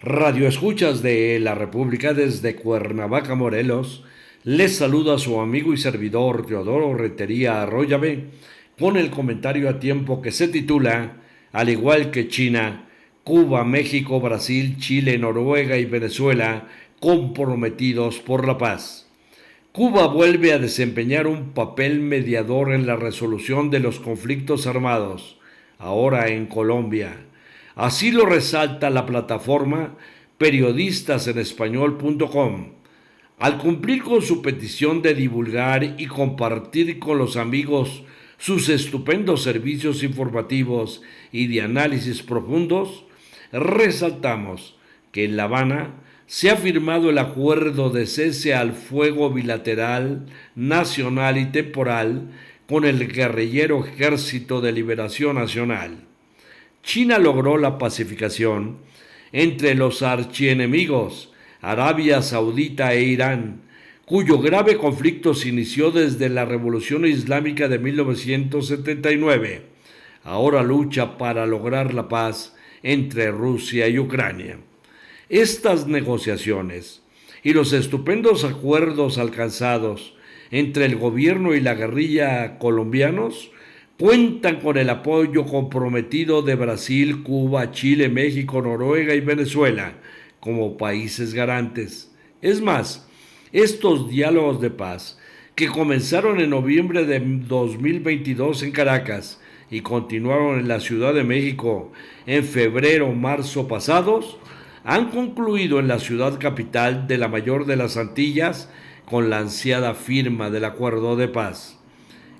Radio escuchas de la República desde Cuernavaca, Morelos, les saluda su amigo y servidor Teodoro Retería Arroyave con el comentario a tiempo que se titula, al igual que China, Cuba, México, Brasil, Chile, Noruega y Venezuela comprometidos por la paz. Cuba vuelve a desempeñar un papel mediador en la resolución de los conflictos armados, ahora en Colombia. Así lo resalta la plataforma periodistasenespañol.com. Al cumplir con su petición de divulgar y compartir con los amigos sus estupendos servicios informativos y de análisis profundos, resaltamos que en La Habana se ha firmado el acuerdo de cese al fuego bilateral, nacional y temporal con el guerrillero Ejército de Liberación Nacional. China logró la pacificación entre los archienemigos Arabia Saudita e Irán, cuyo grave conflicto se inició desde la Revolución Islámica de 1979. Ahora lucha para lograr la paz entre Rusia y Ucrania. Estas negociaciones y los estupendos acuerdos alcanzados entre el gobierno y la guerrilla colombianos cuentan con el apoyo comprometido de Brasil, Cuba, Chile, México, Noruega y Venezuela como países garantes. Es más, estos diálogos de paz, que comenzaron en noviembre de 2022 en Caracas y continuaron en la Ciudad de México en febrero-marzo pasados, han concluido en la ciudad capital de la mayor de las Antillas con la ansiada firma del acuerdo de paz.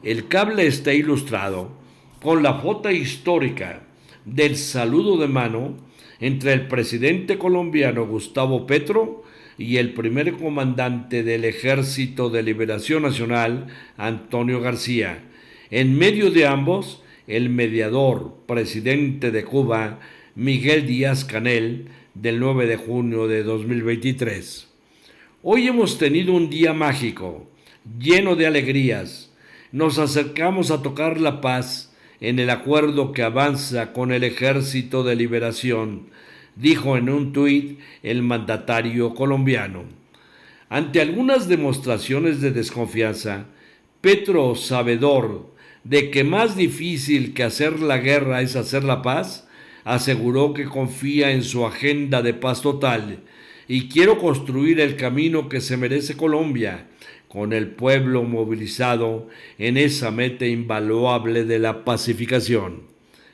El cable está ilustrado con la foto histórica del saludo de mano entre el presidente colombiano Gustavo Petro y el primer comandante del Ejército de Liberación Nacional, Antonio García. En medio de ambos, el mediador presidente de Cuba, Miguel Díaz-Canel, del 9 de junio de 2023. Hoy hemos tenido un día mágico, lleno de alegrías. Nos acercamos a tocar la paz en el acuerdo que avanza con el Ejército de Liberación, dijo en un tuit el mandatario colombiano. Ante algunas demostraciones de desconfianza, Petro, sabedor de que más difícil que hacer la guerra es hacer la paz, aseguró que confía en su agenda de paz total y quiero construir el camino que se merece Colombia, con el pueblo movilizado en esa meta invaluable de la pacificación.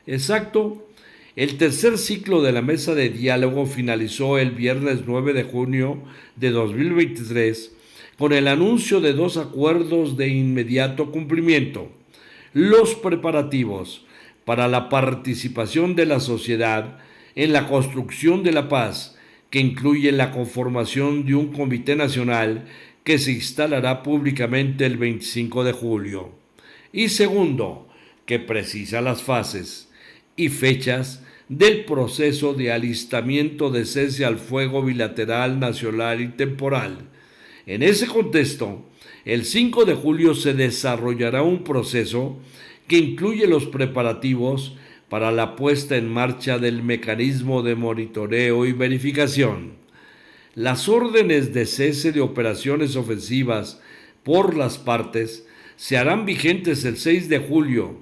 Exacto, el tercer ciclo de la mesa de diálogo finalizó el viernes 9 de junio de 2023 con el anuncio de dos acuerdos de inmediato cumplimiento. Los preparativos para la participación de la sociedad en la construcción de la paz, que incluye la conformación de un comité nacional que se instalará públicamente el 25 de julio. Y segundo, que precisa las fases y fechas del proceso de alistamiento de cese al fuego bilateral, nacional y temporal. En ese contexto, el 5 de julio se desarrollará un proceso que incluye los preparativos para la puesta en marcha del mecanismo de monitoreo y verificación. Las órdenes de cese de operaciones ofensivas por las partes se harán vigentes el 6 de julio.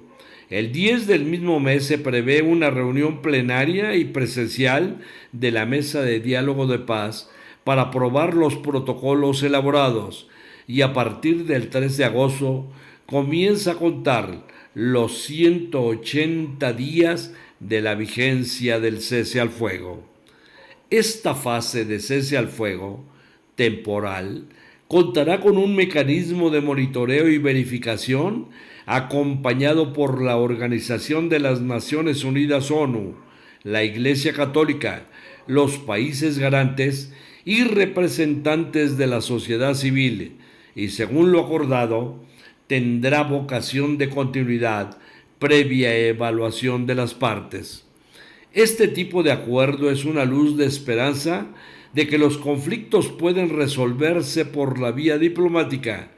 El 10 del mismo mes se prevé una reunión plenaria y presencial de la Mesa de Diálogo de Paz para aprobar los protocolos elaborados y a partir del 3 de agosto comienza a contar los 180 días de la vigencia del cese al fuego. Esta fase de cese al fuego temporal contará con un mecanismo de monitoreo y verificación acompañado por la Organización de las Naciones Unidas ONU, la Iglesia Católica, los países garantes y representantes de la sociedad civil, y según lo acordado, tendrá vocación de continuidad previa evaluación de las partes. Este tipo de acuerdo es una luz de esperanza de que los conflictos pueden resolverse por la vía diplomática,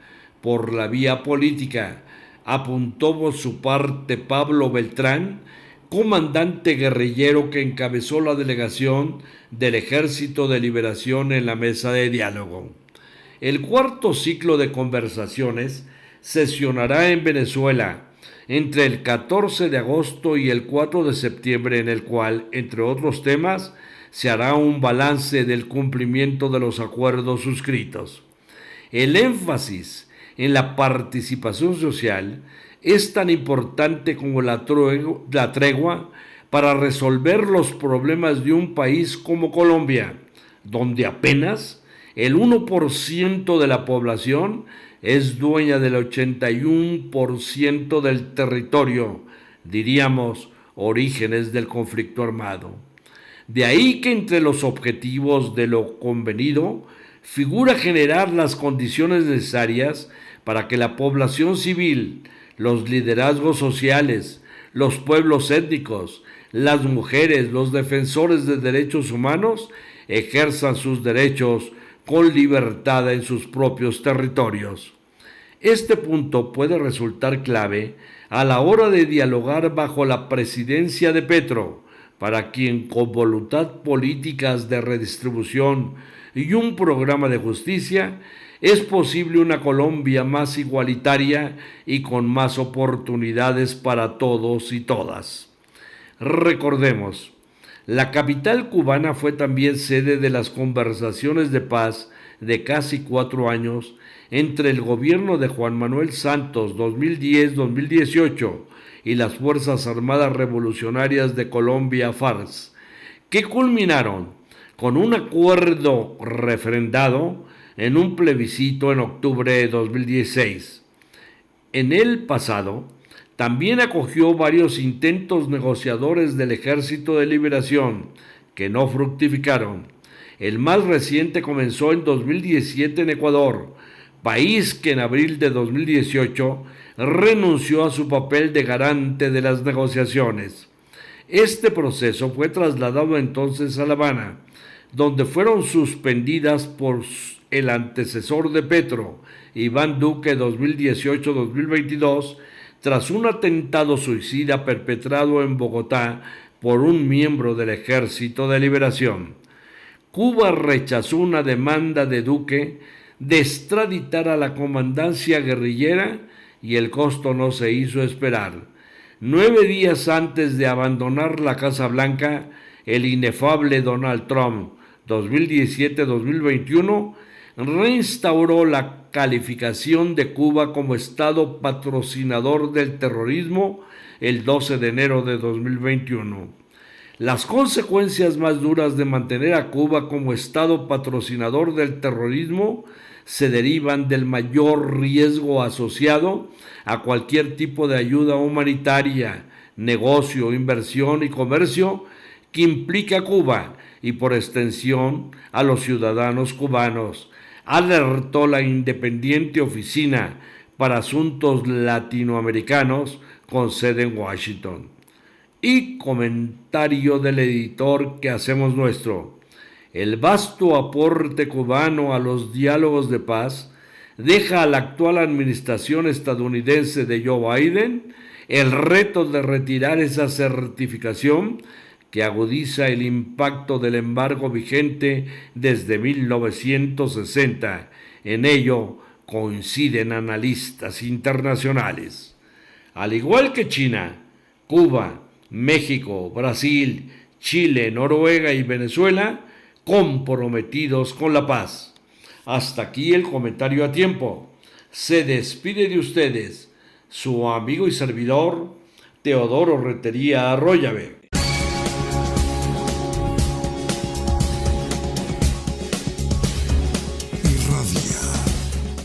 por la vía política, apuntó por su parte Pablo Beltrán, comandante guerrillero que encabezó la delegación del Ejército de Liberación en la mesa de diálogo. El cuarto ciclo de conversaciones sesionará en Venezuela entre el 14 de agosto y el 4 de septiembre, en el cual, entre otros temas, se hará un balance del cumplimiento de los acuerdos suscritos. El énfasis en la participación social es tan importante como la tregua para resolver los problemas de un país como Colombia, donde apenas el 1% de la población es dueña del 81% del territorio, diríamos, orígenes del conflicto armado. De ahí que entre los objetivos de lo convenido figura generar las condiciones necesarias para que la población civil, los liderazgos sociales, los pueblos étnicos, las mujeres, los defensores de derechos humanos ejerzan sus derechos con libertad en sus propios territorios. Este punto puede resultar clave a la hora de dialogar bajo la presidencia de Petro, para quien con voluntad políticas de redistribución y un programa de justicia es posible una Colombia más igualitaria y con más oportunidades para todos y todas. Recordemos, la capital cubana fue también sede de las conversaciones de paz de casi 4 años entre el gobierno de Juan Manuel Santos 2010-2018 y las Fuerzas Armadas Revolucionarias de Colombia, FARC, que culminaron con un acuerdo refrendado en un plebiscito en octubre de 2016. En el pasado, también acogió varios intentos negociadores del Ejército de Liberación, que no fructificaron. El más reciente comenzó en 2017 en Ecuador, país que en abril de 2018 renunció a su papel de garante de las negociaciones. Este proceso fue trasladado entonces a La Habana, donde fueron suspendidas por el antecesor de Petro, Iván Duque, 2018-2022, tras un atentado suicida perpetrado en Bogotá por un miembro del Ejército de Liberación. Cuba rechazó una demanda de Duque de extraditar a la comandancia guerrillera y el costo no se hizo esperar. 9 días antes de abandonar la Casa Blanca, el inefable Donald Trump, 2017-2021, reinstauró la calificación de Cuba como Estado patrocinador del terrorismo el 12 de enero de 2021. Las consecuencias más duras de mantener a Cuba como Estado patrocinador del terrorismo se derivan del mayor riesgo asociado a cualquier tipo de ayuda humanitaria, negocio, inversión y comercio que implica a Cuba y por extensión a los ciudadanos cubanos, alertó la Independiente Oficina para Asuntos Latinoamericanos con sede en Washington. Y comentario del editor que hacemos nuestro: el vasto aporte cubano a los diálogos de paz deja a la actual administración estadounidense de Joe Biden el reto de retirar esa certificación que agudiza el impacto del embargo vigente desde 1960. En ello coinciden analistas internacionales. Al igual que China, Cuba, México, Brasil, Chile, Noruega y Venezuela, comprometidos con la paz. Hasta aquí el comentario a tiempo. Se despide de ustedes su amigo y servidor Teodoro Rentería Arroyave.